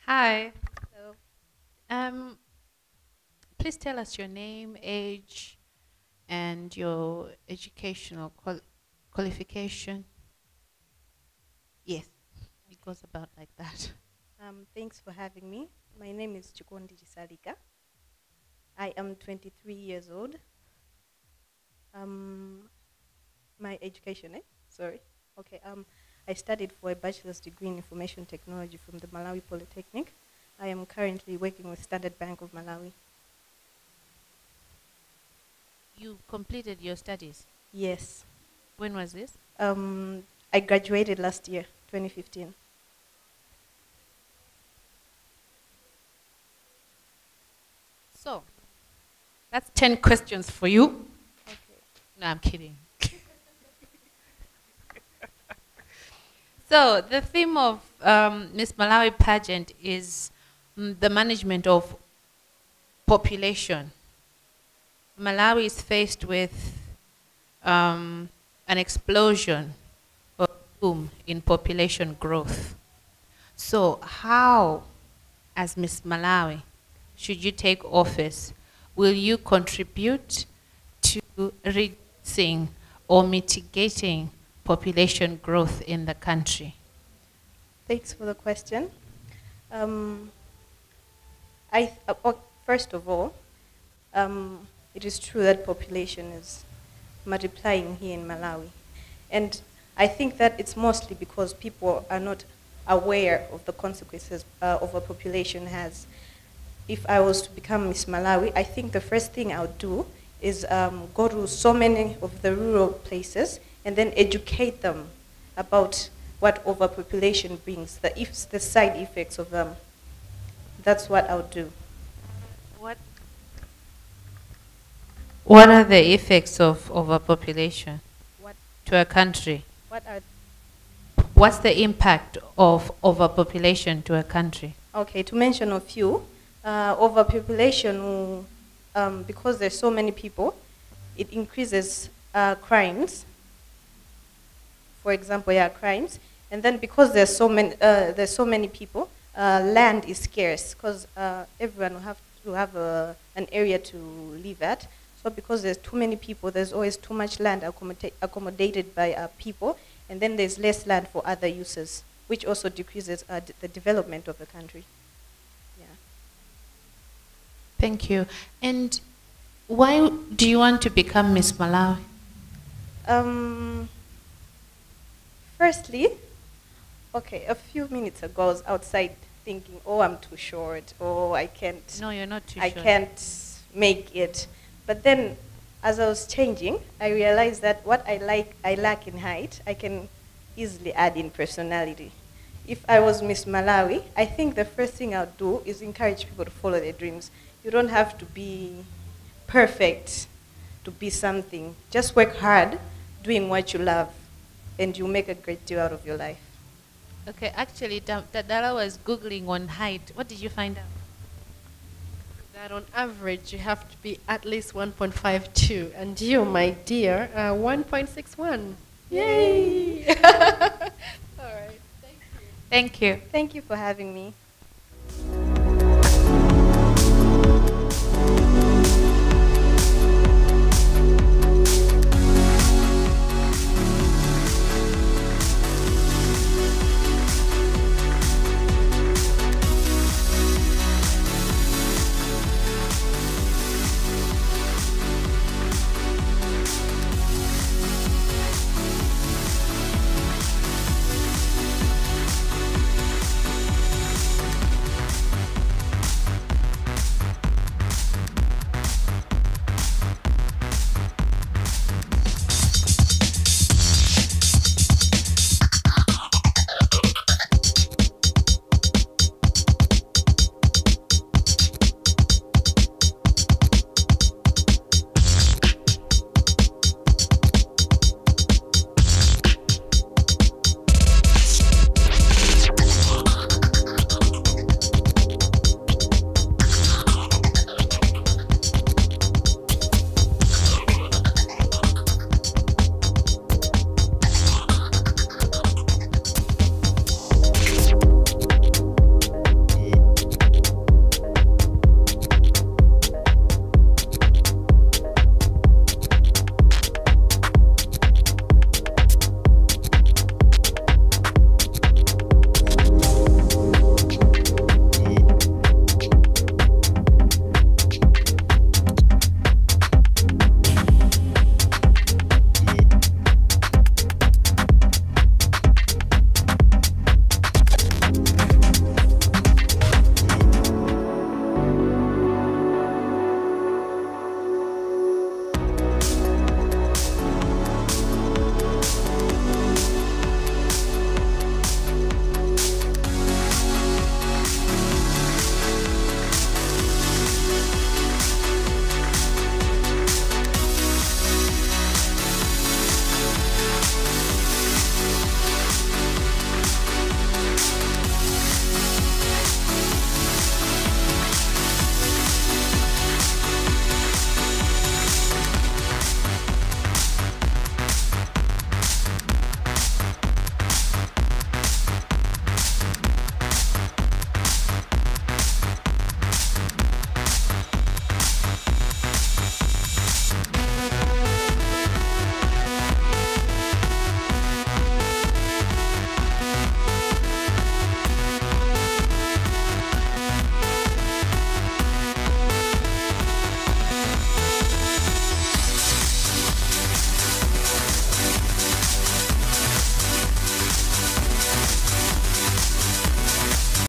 Hi. So, Um, please tell us your name, age, and your educational qualification. Yes, it okay. goes about like that. Thanks for having me. My name is Chikondi Chisalika. I am 23 years old. Um, my education, Sorry. Okay. I studied for a bachelor's degree in information technology from the Malawi Polytechnic. I am currently working with Standard Bank of Malawi. You completed your studies. Yes. When was this? I graduated last year, 2015. So, that's 10 questions for you. Okay. No, I'm kidding. So, the theme of Miss Malawi pageant is the management of population. Malawi is faced with um, an explosion or boom in population growth. So, how, as Miss Malawi, should you take office? Will you contribute to reducing or mitigating population growth in the country? Thanks for the question. Um, First of all, it is true that population is multiplying here in Malawi. And I think that it's mostly because people are not aware of the consequences overpopulation has. If I was to become Miss Malawi, I think the first thing I would do is go to so many of the rural places and then educate them about what overpopulation brings, the side effects of them. That's what I would do. What, what are the effects of overpopulation What, to a country? what are What's the impact of overpopulation to a country? Okay, to mention a few, overpopulation, because there's so many people, it increases crimes. For example, yeah, crimes, and then because there's so many people, land is scarce because everyone will have to have an area to live at. So because there's too many people, there's always too much land accommodated by people, and then there's less land for other uses, which also decreases the development of the country. Yeah. Thank you. And why do you want to become Miss Malawi? Um, Firstly, okay, a few minutes ago I was outside thinking, oh, I'm too short, oh, No, you're not too I sure. can't make it. But then, as I was changing, I realized that what I lack in height, I can easily add in personality. If I was Miss Malawi, I think the first thing I'll do is encourage people to follow their dreams. You don't have to be perfect to be something. Just work hard doing what you love, and you'll make a great deal out of your life. Okay, actually, Dara was Googling on height. What did you find out? That on average you have to be at least 1.52, and you, my dear, 1.61. Yay! All right. Thank you. Thank you for having me.